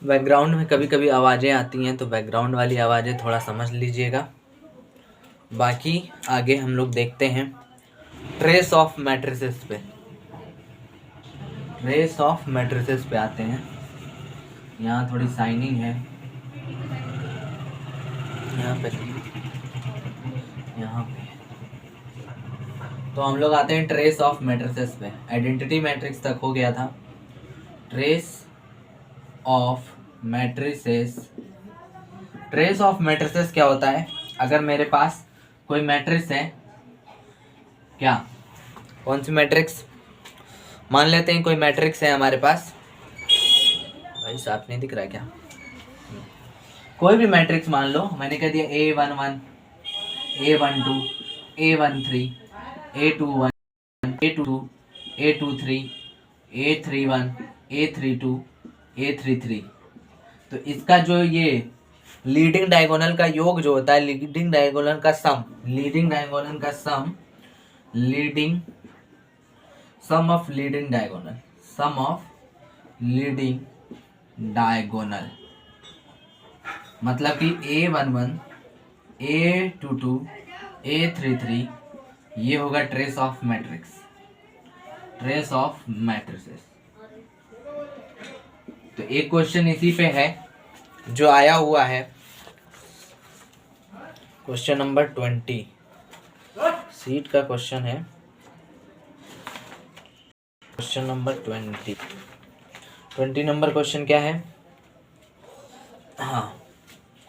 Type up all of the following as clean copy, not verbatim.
Background में कभी कभी आवाज़ें आती हैं, तो बैकग्राउंड वाली आवाज़ें थोड़ा समझ लीजिएगा। बाकी आगे हम लोग देखते हैं ट्रेस ऑफ मैट्रिसेस पे। ट्रेस ऑफ मैट्रिसेस पे आते हैं। यहाँ थोड़ी साइनिंग है, यहाँ पे तो हम लोग आते हैं ट्रेस ऑफ मैट्रिसेस पे। आइडेंटिटी मैट्रिक्स तक हो गया था। Trace of matrices. Trace of matrices क्या होता है? अगर मेरे पास कोई मैट्रिक्स है, क्या कौन सी मैट्रिक्स? मान लेते हैं कोई मैट्रिक्स है हमारे पास। भाई साफ नहीं दिख रहा है क्या? कोई भी मैट्रिक्स मान लो, मैंने कह दिया A11, A12, A13, A21, A22, A23, A31, A32, A33। तो इसका जो ये लीडिंग डायगोनल का योग जो होता है, लीडिंग डायगोनल का सम, लीडिंग डायगोनल का sum, leading sum of leading diagonal, sum of leading diagonal, मतलब कि A11, A22, A33, ये होगा trace of matrix, trace of matrices. तो एक क्वेश्चन इसी पे है जो आया हुआ है, क्वेश्चन नंबर 20 सीट का क्वेश्चन है। क्वेश्चन नंबर 20 नंबर क्वेश्चन क्या है? हाँ,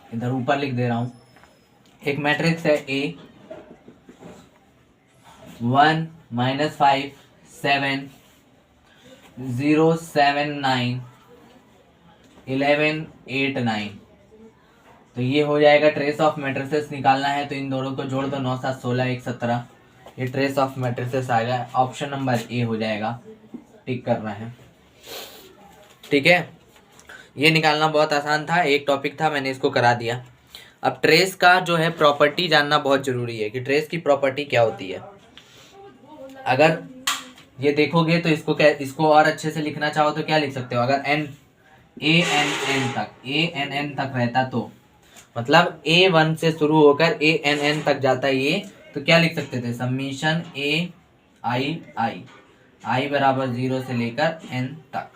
इधर ऊपर लिख दे रहा हूं। एक मैट्रिक्स है A 1 -5 7 0 7 9 11 8 9। तो ये हो जाएगा ट्रेस ऑफ मैट्रिसेस निकालना है, तो इन दोनों को जोड़ दो, 9 7 16 1 17। ये ट्रेस ऑफ मैट्रिसेस आ गया। ऑप्शन नंबर ए हो जाएगा, टिक करना है। ठीक है, ये निकालना बहुत आसान था, एक टॉपिक था, मैंने इसको करा दिया। अब ट्रेस का जो है प्रॉपर्टी जानना बहुत जरूरी है कि ट्रेस की प्रॉपर्टी क्या होती है। अगर ये देखोगे तो इसको और अच्छे से लिखना चाहो तो क्या लिख सकते हो? अगर ANN तक रहता, तो मतलब A1 से शुरू होकर ANN तक जाता है ये, तो क्या लिख सकते थे? समीशन I बराबर 0 से लेकर N तक।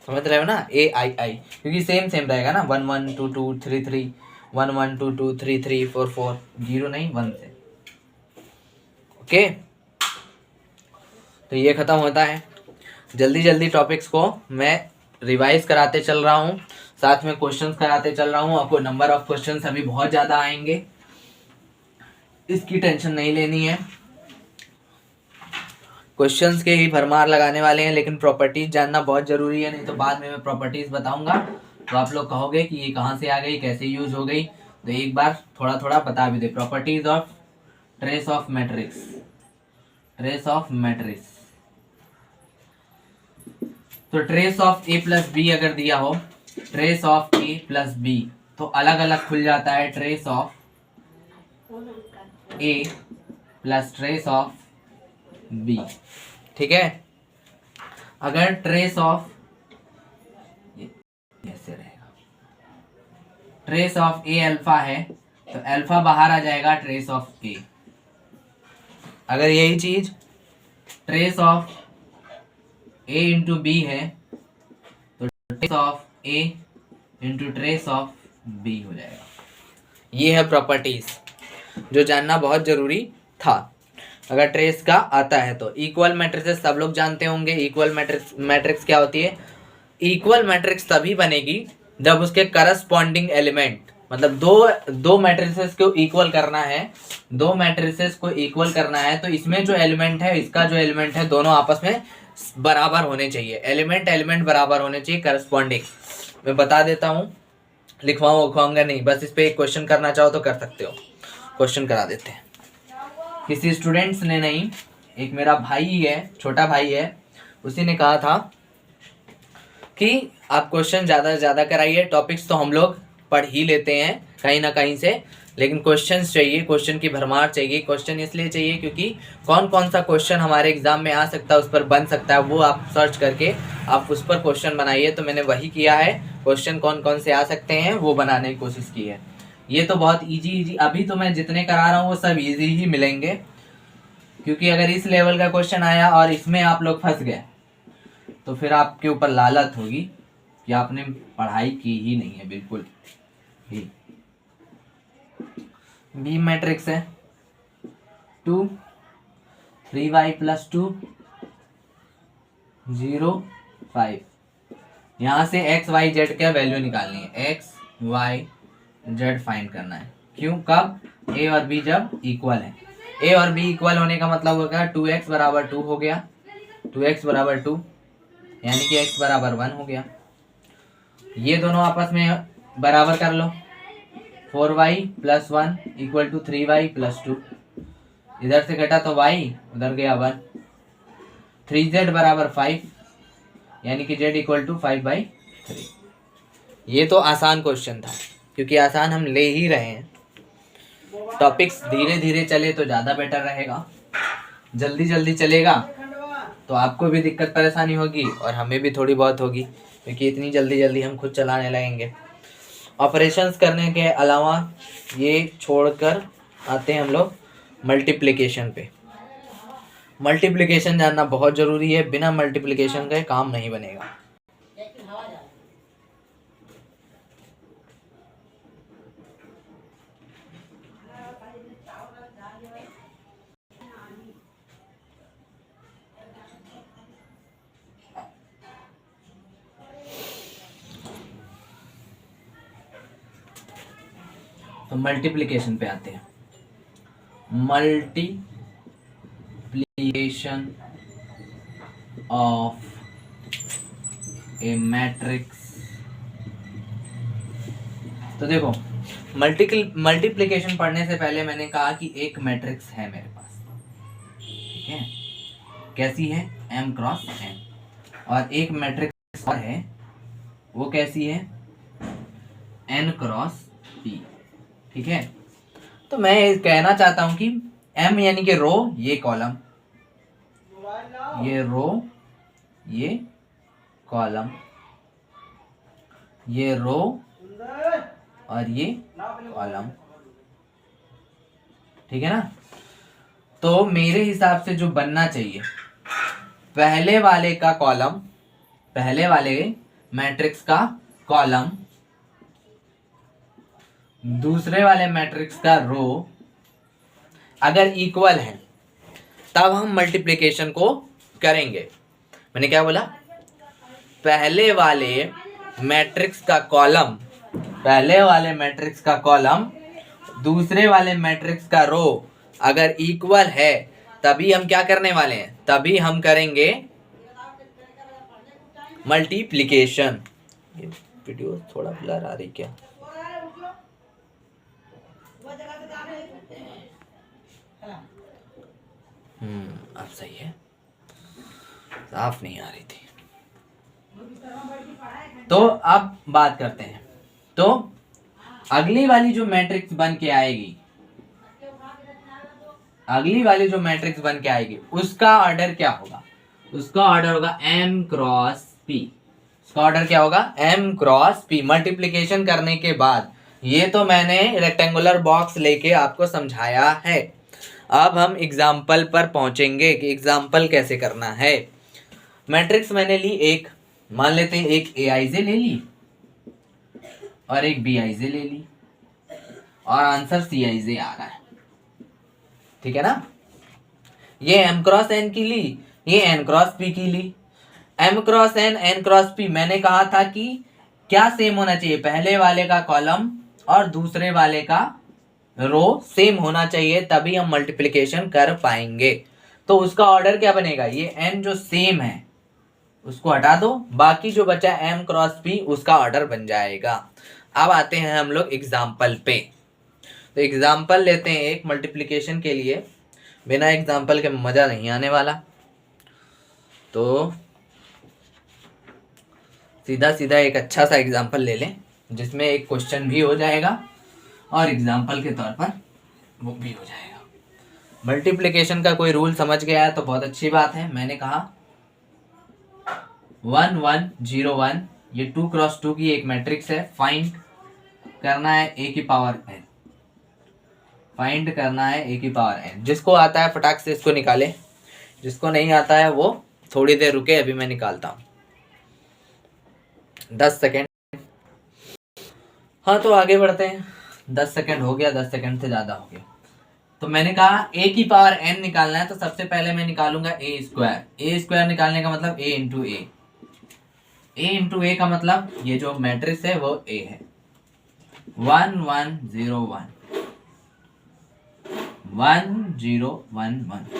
समझ रहे हो ना? AII, क्योंकि सेम रहेगा ना, 1 1 2 2 3 3, 1 1 2 2 3 3 4 4, 0 नहीं 1 से। ओके, तो ये खत्म होता है। जल्दी जल्दी टॉपिक्स को मैं रिवाइज कराते चल रहा हूँ, साथ में क्वेश्चंस कराते चल रहा हूँ। आपको नंबर ऑफ क्वेश्चंस अभी बहुत ज़्यादा आएंगे, इसकी टेंशन नहीं लेनी है। क्वेश्चंस के ही भरमार लगाने वाले हैं, लेकिन प्रॉपर्टीज जानना बहुत ज़रूरी है, नहीं तो बाद में मैं प्रॉपर्टीज बताऊंगा तो आप लोग कहोगे कि ये कहाँ से आ गई, कैसे यूज हो गई। तो एक बार थोड़ा थोड़ा बता भी दे। Properties of trace of matrix, trace of matrix. तो trace of A plus B अगर दिया हो, trace of A plus B, तो अलग अलग खुल जाता है trace of A plus trace of B। ठीक है, अगर ट्रेस ऑफ ऐसे रहेगा, ट्रेस ऑफ A अल्फा है, तो अल्फा बाहर आ जाएगा ट्रेस ऑफ A। अगर यही चीज trace of A into B है, तो trace of A into trace of B हो जाएगा। ये है प्रॉपर्टीज जो जानना बहुत जरूरी था अगर ट्रेस का आता है तो। इक्वल मैट्रिसेस सब लोग जानते होंगे। इक्वल मैट्रिक्स क्या होती है? इक्वल मैट्रिक्स तभी बनेगी जब उसके करस्पॉन्डिंग एलिमेंट, मतलब दो मैट्रिसेस को इक्वल करना है, दो मैट्रिसेस को इक्वल करना है, तो इसमें जो एलिमेंट है, इसका जो एलिमेंट है, दोनों आपस में बराबर होने चाहिए। एलिमेंट बराबर होने चाहिए, करस्पॉन्डिंग। मैं बता देता हूँ, लिखवाऊंगा नहीं, बस इस पे एक क्वेश्चन करना चाहो तो कर सकते हो। क्वेश्चन करा देते हैं। किसी स्टूडेंट्स ने नहीं, एक मेरा भाई है, छोटा भाई है, उसी ने कहा था कि आप क्वेश्चन ज़्यादा से ज़्यादा कराइए। टॉपिक्स तो हम लोग पढ़ ही लेते हैं कहीं ना कहीं से, लेकिन क्वेश्चंस चाहिए, क्वेश्चन की भरमार चाहिए। क्वेश्चन इसलिए चाहिए क्योंकि कौन कौन सा क्वेश्चन हमारे एग्जाम में आ सकता है, उस पर बन सकता है, वो आप सर्च करके आप उस पर क्वेश्चन बनाइए। तो मैंने वही किया है, क्वेश्चन कौन कौन से आ सकते हैं वो बनाने की कोशिश की है। ये तो बहुत इजी अभी तो मैं जितने करा रहा हूँ वो सब इजी ही मिलेंगे, क्योंकि अगर इस लेवल का क्वेश्चन आया और इसमें आप लोग फंस गए तो फिर आपके ऊपर लालच होगी कि आपने पढ़ाई की ही नहीं है बिल्कुल ही। बी मैट्रिक्स है 2 3y + 2 0 5। यहाँ से x y z क्या वैल्यू निकालनी है, x y z फाइंड करना है। क्यों, कब, a और b जब इक्वल है। a और b इक्वल होने का मतलब हो गया 2x = 2 हो गया, 2x = 2 यानी कि x = 1 हो गया। ये दोनों आपस में बराबर कर लो, 4y + 1 = 3y + 2। इधर से घटा तो y, उधर गया 1। 3z = 5 यानी कि z = 5/3। ये तो आसान क्वेश्चन था, क्योंकि आसान हम ले ही रहे हैं। टॉपिक्स धीरे धीरे चले तो ज़्यादा बेटर रहेगा। जल्दी जल्दी चलेगा तो आपको भी दिक्कत परेशानी होगी और हमें भी थोड़ी बहुत होगी, क्योंकि इतनी जल्दी जल्दी हम खुद चलाने लगेंगे। ऑपरेशंस करने के अलावा ये छोड़कर आते हैं हम लोग मल्टीप्लिकेशन पे। मल्टीप्लिकेशन जानना बहुत ज़रूरी है, बिना मल्टीप्लिकेशन के काम नहीं बनेगा। तो मल्टीप्लिकेशन पे आते हैं। Multiplication of A matrix. तो देखो, मल्टीप्लिकेशन पढ़ने से पहले मैंने कहा कि एक मैट्रिक्स है मेरे पास, ठीक है, कैसी है, m × n। और एक मैट्रिक्स और है, वो कैसी है, n × p, ठीक है। तो मैं कहना चाहता हूं कि m यानी कि रो, ये कॉलम, ये रो, ये कॉलम, ये रो और ये कॉलम, ठीक है ना। तो मेरे हिसाब से जो बनना चाहिए, पहले वाले का कॉलम, पहले वाले मैट्रिक्स का कॉलम, दूसरे वाले मैट्रिक्स का रो अगर इक्वल है तब हम मल्टीप्लिकेशन को करेंगे। मैंने क्या बोला, पहले वाले मैट्रिक्स का कॉलम, पहले वाले मैट्रिक्स का कॉलम दूसरे वाले मैट्रिक्स का रो अगर इक्वल है तभी हम क्या करने वाले हैं, तभी हम करेंगे मल्टीप्लिकेशन। ये वीडियो थोड़ा ब्लर आ रही क्या, अब सही है, साफ नहीं आ रही थी। तो अब बात करते हैं। तो अगली वाली जो मैट्रिक्स बन के आएगी, अगली वाली जो मैट्रिक्स बन के आएगी उसका ऑर्डर क्या होगा, उसका ऑर्डर होगा m × p। उसका ऑर्डर क्या होगा, m × p। मल्टीप्लिकेशन करने के बाद, ये तो मैंने रेक्टेंगुलर बॉक्स लेके आपको समझाया है। अब हम एग्जाम्पल पर पहुंचेंगे कि एग्जाम्पल कैसे करना है। मैट्रिक्स मैंने ली एक, मान लेते हैं एक aij ले ली और एक bij ले ली और आंसर cij आ रहा है, ठीक है ना। ये m × n की ली, ये n × p की ली। m × n, n × p, मैंने कहा था कि क्या सेम होना चाहिए, पहले वाले का कॉलम और दूसरे वाले का रो सेम होना चाहिए, तभी हम मल्टीप्लिकेशन कर पाएंगे। तो उसका ऑर्डर क्या बनेगा, ये n जो सेम है उसको हटा दो, बाकी जो बचा m × p उसका ऑर्डर बन जाएगा। अब आते हैं हम लोग एग्जाम्पल पे। तो एग्जाम्पल लेते हैं एक मल्टीप्लिकेशन के लिए, बिना एग्जाम्पल के मज़ा नहीं आने वाला। तो सीधा सीधा एक अच्छा सा एग्जाम्पल ले लें जिसमें एक क्वेश्चन भी हो जाएगा और एग्जाम्पल के तौर पर वो भी हो जाएगा। मल्टीप्लिकेशन का कोई रूल समझ गया है तो बहुत अच्छी बात है। मैंने कहा 1 1 0 1 ये 2x2 की एक मैट्रिक्स है, फाइंड करना है a की पावर n, फाइंड करना है a की पावर n। जिसको आता है फटाक से इसको निकाले, जिसको नहीं आता है वो थोड़ी देर रुके, अभी मैं निकालता हूँ 10 सेकेंड। हाँ तो आगे बढ़ते हैं, 10 सेकेंड हो गया, 10 सेकेंड से ज़्यादा हो गया। तो मैंने कहा a की पावर n निकालना है, तो सबसे पहले मैं निकालूंगा a स्क्वायर निकालने का मतलब a इंटू a का मतलब ये जो मैट्रिक्स है वो a है, 1 1 0 1 1 0 1 1।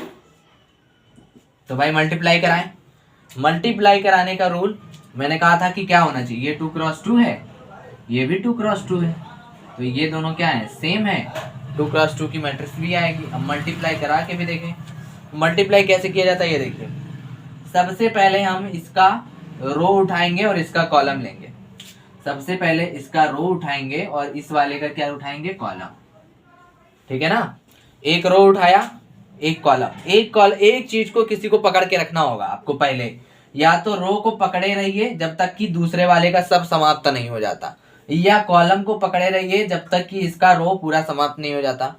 तो भाई मल्टीप्लाई कराएं, मल्टीप्लाई कराने का रूल मैंने कहा था कि क्या होना चाहिए, ये 2x2 है, ये भी 2x2 है, तो ये दोनों क्या है, सेम है, 2x2 की मैट्रिक्स भी आएगी। अब मल्टीप्लाई करा के भी देखें, मल्टीप्लाई कैसे किया जाता है ये देखिए। सबसे पहले हम इसका रो उठाएंगे और इसका कॉलम लेंगे, सबसे पहले इसका रो उठाएंगे और इस वाले का क्या उठाएंगे, कॉलम, ठीक है ना। एक रो उठाया, एक कॉलम, एक चीज को किसी को पकड़ के रखना होगा आपको पहले, या तो रो को पकड़े रहिए जब तक कि दूसरे वाले का सब समाप्त नहीं हो जाता, या कॉलम को पकड़े रहिए जब तक कि इसका रो पूरा समाप्त नहीं हो जाता।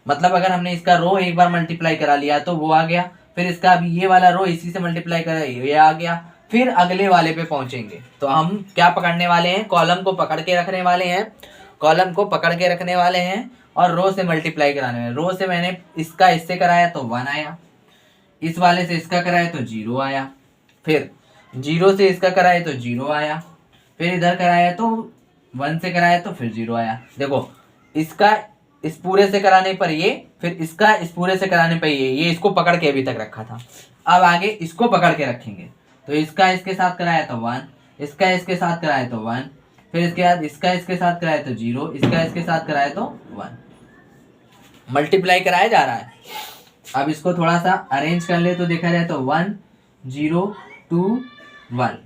मतलब अगर हमने इसका रो एक बार मल्टीप्लाई करा लिया तो वो आ गया, फिर इसका अभी ये वाला रो इसी से मल्टीप्लाई करा, ये आ गया, फिर अगले वाले पे पहुंचेंगे। तो हम क्या पकड़ने वाले हैं, कॉलम को पकड़ के रखने वाले हैं, कॉलम को पकड़ के रखने वाले हैं और रो से मल्टीप्लाई कराने वाले। रो से मैंने इसका इससे कराया तो 1 आया, इस वाले से इसका कराया तो 0 आया, फिर 0 से इसका कराया तो 0 आया, फिर इधर कराया तो 1 से कराया तो फिर 0 आया। देखो इसका इस पूरे से कराने पर ये, फिर इसका इस पूरे से कराने पर ये इसको पकड़ के अभी तक रखा था, अब आगे इसको पकड़ के रखेंगे। तो इसका इसके साथ कराया तो 1, इसका इसके साथ कराया तो 1, फिर इसके बाद इसका इसके साथ कराया तो 0, इसका इसके साथ कराया तो 1, मल्टीप्लाई कराया जा रहा है। अब इसको थोड़ा सा अरेंज कर ले तो देखा जाए तो 1 0 2 1।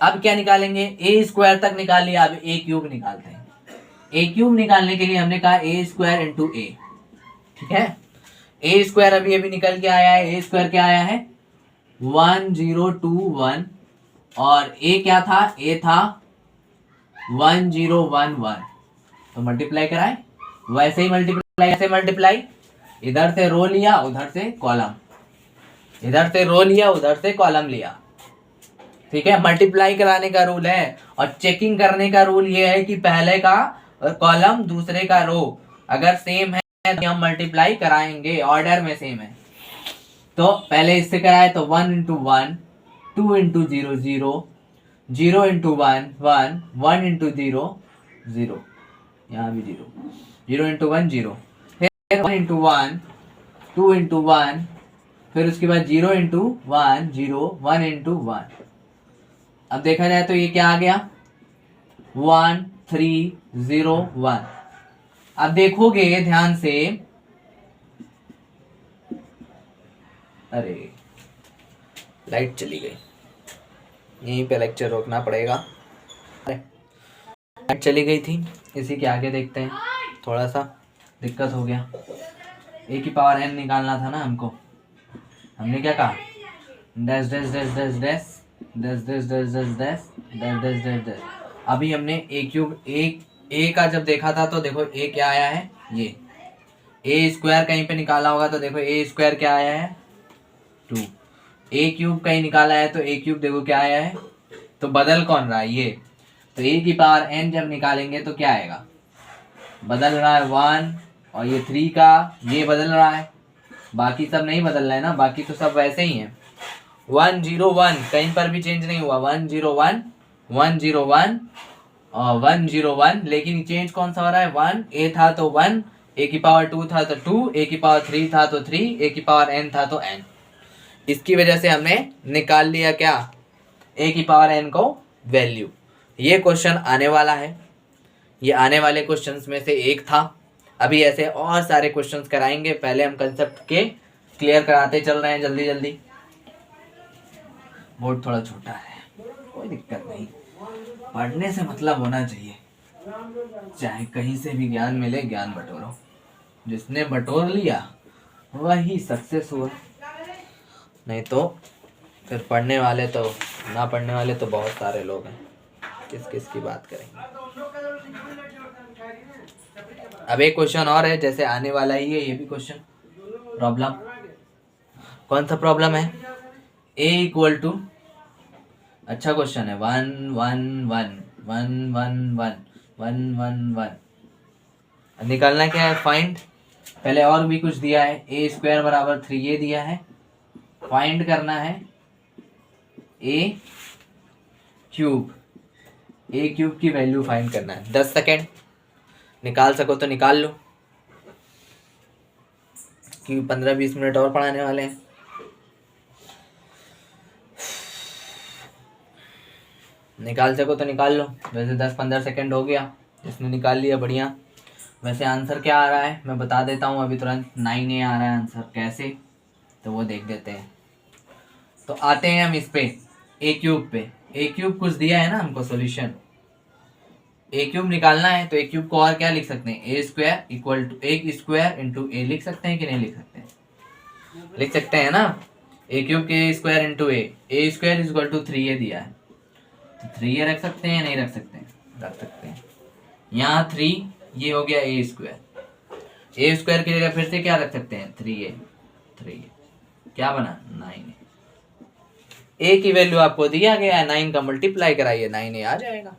अब क्या निकालेंगे, a स्क्वायर तक निकाल लिया, अब a क्यूब निकालते हैं। a क्यूब निकालने के लिए हमने कहा a स्क्वायर इंटू a, ठीक है। a स्क्वायर अभी निकल के आया है, a स्क्वायर क्या आया है 1021 और a क्या था, a था 1011। तो मल्टीप्लाई कराए, वैसे ही मल्टीप्लाई, ऐसे मल्टीप्लाई, इधर से रो लिया उधर से कॉलम, इधर से रो लिया उधर से कॉलम लिया, ठीक है। मल्टीप्लाई कराने का रूल है, और चेकिंग करने का रूल ये है कि पहले का कॉलम दूसरे का रो अगर सेम है तो हम मल्टीप्लाई कराएंगे, ऑर्डर में सेम है। तो पहले इससे कराए तो 1 इंटू 1, 2 इंटू 0 0, 0 इंटू 1 1, 1 इंटू 0 0, यहाँ भी 0, 0 इंटू 1 0, फिर 1 इंटू 1, 2 इंटू 1, फिर उसके बाद 0 इंटू 1 0, 1 इंटू 1। अब देखा जाए तो ये क्या आ गया 1 3 0 1। अब देखोगे ध्यान से, अरे लाइट चली गई, यहीं पे लेक्चर रोकना पड़ेगा, लाइट चली गई थी, इसी के आगे देखते हैं, थोड़ा सा दिक्कत हो गया। a की पावर n निकालना था ना हमको, हमने क्या कहा, dash dash dash dash dash dash dash dash dash dash dash dash dash dash. अभी हमने a क्यूब a का जब देखा था तो देखो a क्या आया है, ये a स्क्वायर कहीं पे निकाला होगा तो देखो a स्क्वायर क्या आया है 2, a क्यूब कहीं निकाला है तो a क्यूब देखो क्या आया है, तो बदल कौन रहा है ये, तो a की पावर n जब निकालेंगे तो क्या आएगा, बदल रहा है 1, और ये 3 का ये बदल रहा है, बाकी सब नहीं बदल रहा है ना, बाकी तो सब वैसे ही है। 1 0 1 कहीं पर भी चेंज नहीं हुआ, 1 0 1 1 0 1 और 1 0 1, लेकिन चेंज कौन सा हो रहा है, 1 a था तो 1, a की पावर 2 था तो 2, a की पावर 3 था तो 3, a की पावर n था तो n। इसकी वजह से हमने निकाल लिया क्या, a की पावर n को वैल्यू। ये क्वेश्चन आने वाला है, ये आने वाले क्वेश्चंस में से एक था। अभी ऐसे और सारे क्वेश्चंस कराएंगे, पहले हम कंसेप्ट के क्लियर कराते चल रहे हैं जल्दी जल्दी। बोर्ड थोड़ा छोटा है, कोई दिक्कत नहीं, पढ़ने से मतलब होना चाहिए, चाहे कहीं से भी ज्ञान मिले, ज्ञान बटोरो, जिसने बटोर लिया वही सक्सेस हुआ, नहीं तो फिर पढ़ने वाले तो ना पढ़ने वाले तो बहुत सारे लोग हैं, किस किस की बात करेंगे। अब एक क्वेश्चन और है, जैसे आने वाला ही है ये भी क्वेश्चन, प्रॉब्लम। कौन सा प्रॉब्लम है? a इक्वल टू, अच्छा क्वेश्चन है, 1 1 1 1 1 1 1 1 1। निकालना क्या है? फाइंड। पहले और भी कुछ दिया है, ए स्क्वायर बराबर 3a दिया है, फाइंड करना है a क्यूब। ए क्यूब की वैल्यू फाइंड करना है। 10 सेकेंड, निकाल सको तो निकाल लो, क्योंकि 15-20 मिनट और पढ़ाने वाले हैं। निकाल सको तो निकाल लो। वैसे 10-15 सेकेंड हो गया, इसने निकाल लिया, बढ़िया। वैसे आंसर क्या आ रहा है मैं बता देता हूँ अभी तुरंत, 9a आ रहा है आंसर। कैसे? तो वो देख देते हैं। तो आते हैं हम इस पे, ए क्यूब पे। ए क्यूब कुछ दिया है ना हमको सॉल्यूशन, ए क्यूब निकालना है। तो ए क्यूब को और क्या लिख सकते हैं? A square equal to, A square into A लिख सकते हैं कि नहीं लिख सकते हैं? लिख सकते हैं ना। ए क्यूब के square into A square is equal to 3a दिया है, तो 3a रख सकते हैं, नहीं रख सकते हैं? रख सकते हैं। यहाँ 3, ये हो गया ए स्क्वायर। ए स्क्वायर की जगह फिर से क्या रख सकते हैं? 3a। क्या बना? 9a। ए की वैल्यू आपको दिया गया है, 9 का मल्टीप्लाई कराइए, 9a आ जाएगा।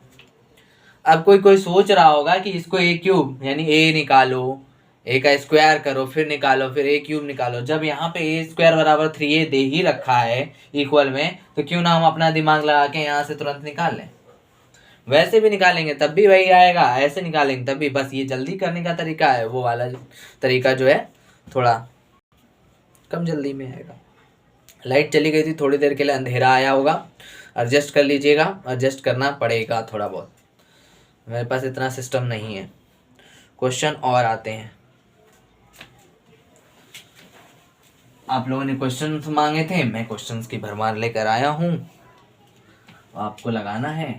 अब कोई सोच रहा होगा कि इसको ए क्यूब यानी ए निकालो, ए का स्क्वायर करो फिर निकालो, फिर ए क्यूब निकालो। जब यहाँ पे ए स्क्वायर बराबर 3a दे ही रखा है इक्वल में, तो क्यों ना हम अपना दिमाग लगा के यहाँ से तुरंत निकाल लें। वैसे भी निकालेंगे तब भी वही आएगा, ऐसे निकालेंगे तब भी, बस ये जल्दी करने का तरीका है, वो वाला तरीका जो है थोड़ा कम जल्दी में आएगा। लाइट चली गई थी थोड़ी देर के लिए, अंधेरा आया होगा, एडजस्ट कर लीजिएगा, एडजस्ट करना पड़ेगा थोड़ा बहुत, मेरे पास इतना सिस्टम नहीं है। क्वेश्चन और आते हैं। आप लोगों ने क्वेश्चंस मांगे थे, मैं क्वेश्चंस की भरमार लेकर आया हूं। आपको लगाना है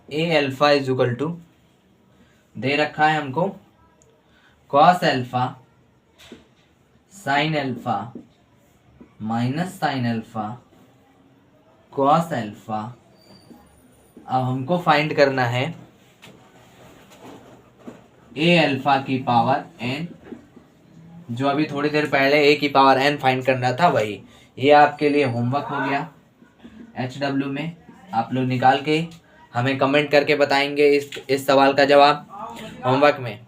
ए अल्फा इज इक्वल टू, दे रखा है हमको cos alpha sine alpha minus sine alpha cos alpha. अब हमको फाइंड करना है ए अल्फा की पावर n, जो अभी थोड़ी देर पहले ए की पावर n फाइंड करना था वही। ये आपके लिए होमवर्क हो गया। HW में आप लोग निकाल के हमें कमेंट करके बताएंगे इस सवाल का जवाब। होमवर्क में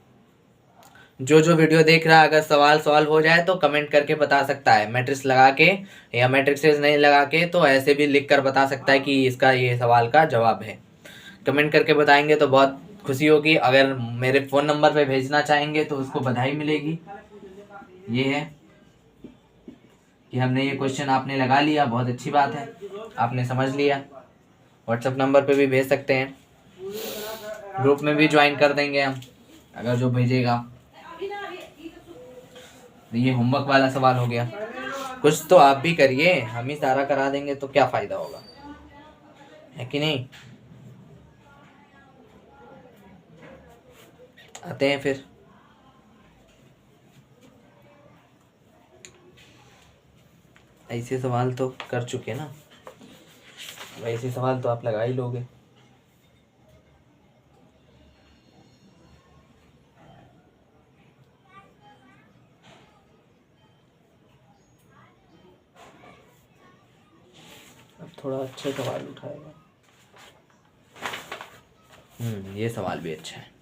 जो वीडियो देख रहा है, अगर सवाल सॉल्व हो जाए तो कमेंट करके बता सकता है, मैट्रिक्स लगा के या मैट्रिक्सेस नहीं लगा के, तो ऐसे भी लिख कर बता सकता है कि इसका ये सवाल का जवाब है। कमेंट करके बताएंगे तो बहुत खुशी होगी। अगर मेरे फ़ोन नंबर पे भेजना चाहेंगे तो उसको बधाई मिलेगी। ये है कि हमने ये क्वेश्चन आपने लगा लिया, बहुत अच्छी बात है, आपने समझ लिया। व्हाट्सएप नंबर पे भी भेज सकते हैं, ग्रुप में भी ज्वाइन कर देंगे हम अगर जो भेजेगा। ये होमवर्क वाला सवाल हो गया। कुछ तो आप भी करिए, हम ही सारा करा देंगे तो क्या फ़ायदा होगा, है कि नहीं? आते हैं फिर। ऐसे सवाल तो कर चुके ना, वैसे सवाल तो आप लगा ही लोगे। अब थोड़ा अच्छा सवाल उठाएगा। ये सवाल भी अच्छा है।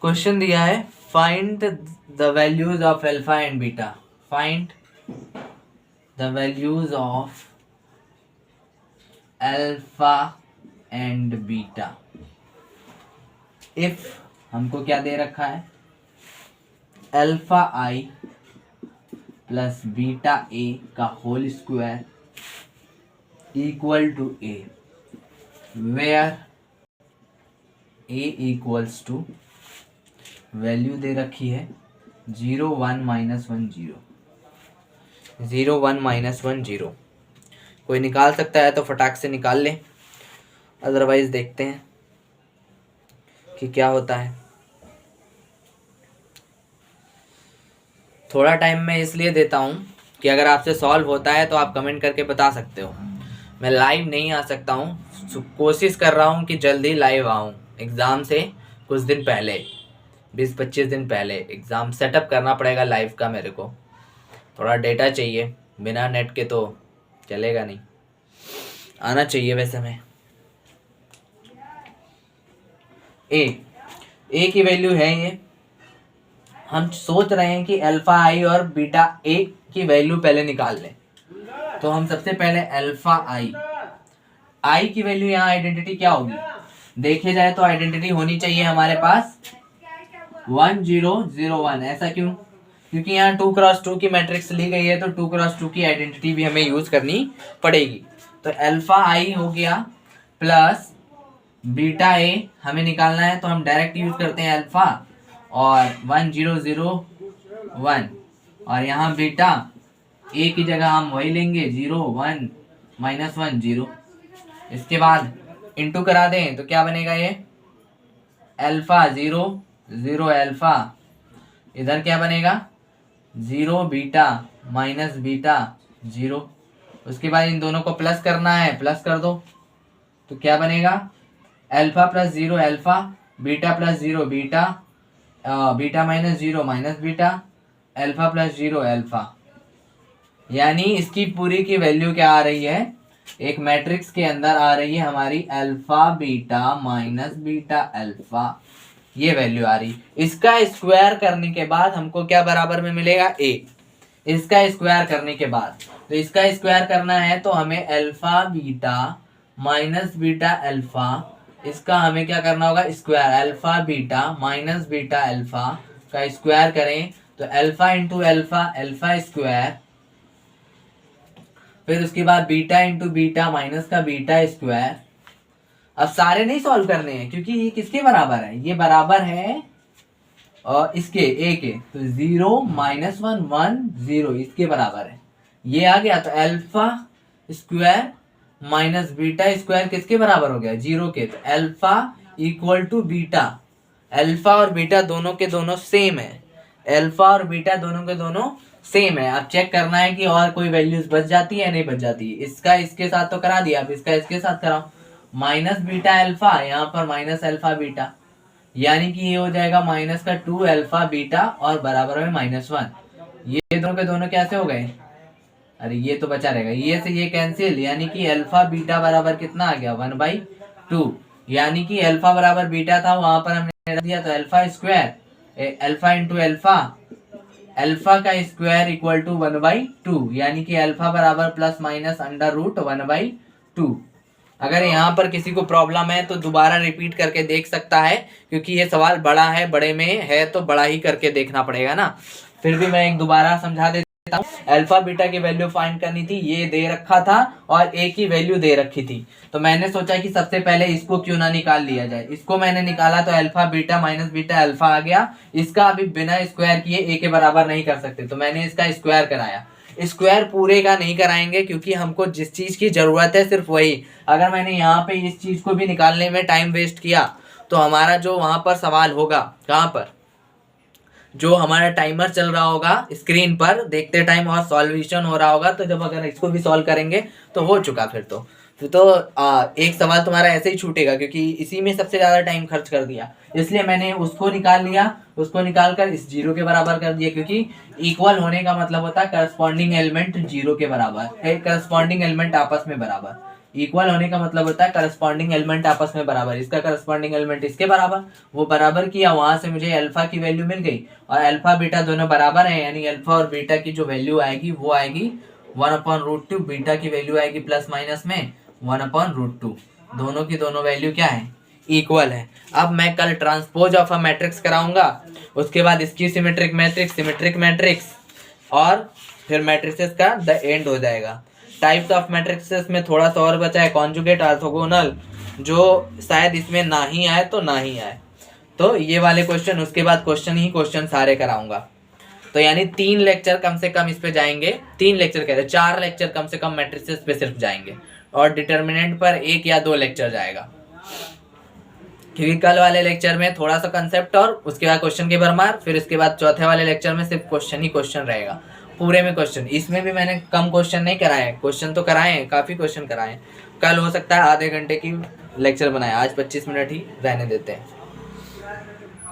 क्वेश्चन दिया है, find the values of alpha and beta. Find the values of alpha and beta if, हमको क्या दे रखा है? Alpha I plus beta A का whole square equal to A, where A equals to, value दे रखी है 0 1 -1 0, 0 1 -1 0। कोई निकाल सकता है तो फटाक से निकाल ले, अदरवाइज देखते हैं। कि क्या होता है। थोड़ा टाइम मैं इसलिए देता हूँ कि अगर आपसे सॉल्व होता है तो आप कमेंट करके बता सकते हो। मैं लाइव नहीं आ सकता हूँ, कोशिश कर रहा हूँ कि जल्दी लाइव आऊँ। एग्ज़ाम से कुछ दिन पहले, 20-25 दिन पहले एग्ज़ाम सेटअप करना पड़ेगा लाइव का। मेरे को थोड़ा डेटा चाहिए, बिना नेट के तो चलेगा नहीं। आना चाहिए वैसे। मैं ए की वैल्यू है ये। हम सोच रहे हैं कि अल्फा आई और बीटा ए की वैल्यू पहले निकाल लें। तो हम सबसे पहले अल्फा आई की वैल्यू, यहाँ आइडेंटिटी क्या होगी देखे जाए तो आइडेंटिटी होनी चाहिए हमारे पास 1001। ऐसा क्यों? क्योंकि यहाँ 2x2 की मैट्रिक्स ली गई है, तो 2x2 की आइडेंटिटी भी हमें यूज करनी पड़ेगी। तो अल्फा आई हो गया प्लस बीटा ए हमें निकालना है, तो हम डायरेक्ट यूज करते हैं अल्फा और 1001, और यहाँ बीटा ए की जगह हम वही लेंगे 0 1 -1 0। इसके बाद इंटू करा दें तो क्या बनेगा ये अल्फा 0 0 अल्फा, इधर क्या बनेगा 0 बीटा माइनस बीटा 0। उसके बाद इन दोनों को प्लस करना है, प्लस कर दो तो क्या बनेगा alpha plus 0 alpha, beta plus 0 beta, beta minus 0 minus beta, alpha plus 0 alpha. यानी इसकी पूरी की वैल्यू क्या आ रही है, एक मैट्रिक्स के अंदर आ रही है हमारी alpha beta minus beta alpha, ये वैल्यू आ रही। इसका स्क्वायर करने के बाद हमको क्या बराबर में मिलेगा ए। इसका स्क्वायर करने के बाद, तो इसका स्क्वायर करना है तो हमें alpha beta minus beta alpha, इसका हमें क्या करना होगा square, alpha beta minus beta alpha का स्क्वायर करें तो alpha into alpha alpha square, फिर उसके बाद बीटा इंटू बीटा माइनस का बीटा स्क्वायर। अब सारे नहीं सॉल्व करने हैं क्योंकि ये किसके बराबर है, ये बराबर है और इसके ए के, तो 0 -1 1 0 इसके बराबर है। ये आ गया तो alpha square minus beta square किसके बराबर हो गया 0 के, तो alpha equal to beta. Alpha और बीटा दोनों के दोनों सेम है, अल्फा और बीटा दोनों के दोनों सेम है। अब चेक करना है कि और कोई वैल्यूज बच जाती है नहीं बच जाती है। इसका इसके साथ तो करा दिया, अब इसका इसके साथ कराओ, माइनस बीटा अल्फा, यहाँ पर माइनस अल्फा बीटा, यानी कि ये हो जाएगा माइनस का 2 अल्फा बीटा और बराबर में -1। ये दोनों के दोनों कैसे हो गए, अरे ये तो बचा रहेगा, ये से ये कैंसिल, यानी कि अल्फा बीटा बराबर कितना आ गया 1/2। यानी कि अल्फा बराबर बीटा था, वहां पर हमने रख दिया तो alpha square alpha into alpha, alpha का स्क्वायर इक्वल टू 1/2, यानी कि अल्फा बराबर प्लस माइनस √1/2। अगर यहाँ पर किसी को प्रॉब्लम है तो दोबारा रिपीट करके देख सकता है, क्योंकि ये सवाल बड़ा है, बड़े में है तो बड़ा ही करके देखना पड़ेगा ना। फिर भी मैं एक दोबारा समझा देता हूँ। अल्फा बीटा की वैल्यू फाइंड करनी थी, ये दे रखा था और ए की वैल्यू दे रखी थी, तो मैंने सोचा कि सबसे पहले इसको क्यों ना निकाल लिया जाए। इसको मैंने निकाला तो alpha beta minus beta alpha आ गया। इसका अभी बिना स्क्वायर किए ए के बराबर नहीं कर सकते, तो मैंने इसका स्क्वायर कराया। स्क्वायर पूरे का नहीं कराएंगे क्योंकि हमको जिस चीज की जरूरत है सिर्फ वही। अगर मैंने यहाँ पे इस चीज को भी निकालने में टाइम वेस्ट किया तो हमारा जो वहां पर सवाल होगा, कहाँ पर जो हमारा टाइमर चल रहा होगा स्क्रीन पर देखते टाइम और सॉल्यूशन हो रहा होगा, तो जब अगर इसको भी सॉल्व करेंगे तो हो चुका। फिर तो एक सवाल तुम्हारा ऐसे ही छूटेगा क्योंकि इसी में सबसे ज्यादा टाइम खर्च कर दिया, इसलिए मैंने उसको निकाल लिया। उसको निकाल कर इस 0 के बराबर कर दिया, क्योंकि इक्वल होने का मतलब होता है करस्पॉन्डिंग एलिमेंट 0 के बराबर है, करस्पॉन्डिंग एलिमेंट आपस में बराबर। इक्वल होने का मतलब होता है करस्पॉन्डिंग एलिमेंट आपस में बराबर, इसका करस्पॉन्डिंग एलिमेंट इसके बराबर, वो बराबर किया, वहां से मुझे अल्फा की वैल्यू मिल गई और अल्फा बीटा दोनों बराबर है, यानी अल्फा और बीटा की जो वैल्यू आएगी वो आएगी 1/√2, बीटा की वैल्यू आएगी प्लस माइनस में 1/√2। दोनों की दोनों वैल्यू क्या है, इक्वल है। अब मैं कल ट्रांसपोज ऑफ अ मैट्रिक्स कराऊंगा, उसके बाद इसकी सिमेट्रिक मैट्रिक्स, सिमेट्रिक मैट्रिक्स, और फिर मैट्रिसेस का द एंड हो जाएगा। टाइप्स ऑफ मैट्रिक्सेस में थोड़ा सा और बचा है, कॉन्जुगेट, ऑर्थोगोनल, जो शायद इसमें ना ही आए तो ना ही आए, तो ये वाले क्वेश्चन, उसके बाद क्वेश्चन ही क्वेश्चन सारे कराऊंगा। तो यानी 3 लेक्चर कम से कम इस पे जाएंगे, 3 लेक्चर कह रहे 4 लेक्चर कम से कम मैट्रिसेस पे सिर्फ जाएंगे, और डिटर्मिनेंट पर 1 या 2 लेक्चर जाएगा। क्योंकि कल वाले लेक्चर में थोड़ा सा कंसेप्ट और उसके बाद क्वेश्चन की भरमार, फिर उसके बाद चौथे वाले लेक्चर में सिर्फ क्वेश्चन ही क्वेश्चन रहेगा, पूरे में क्वेश्चन। इसमें भी मैंने कम क्वेश्चन नहीं कराए हैं, क्वेश्चन तो कराए हैं, काफ़ी क्वेश्चन कराए हैं। कल हो सकता है आधे घंटे की लेक्चर बनाए, आज 25 मिनट ही रहने देते हैं।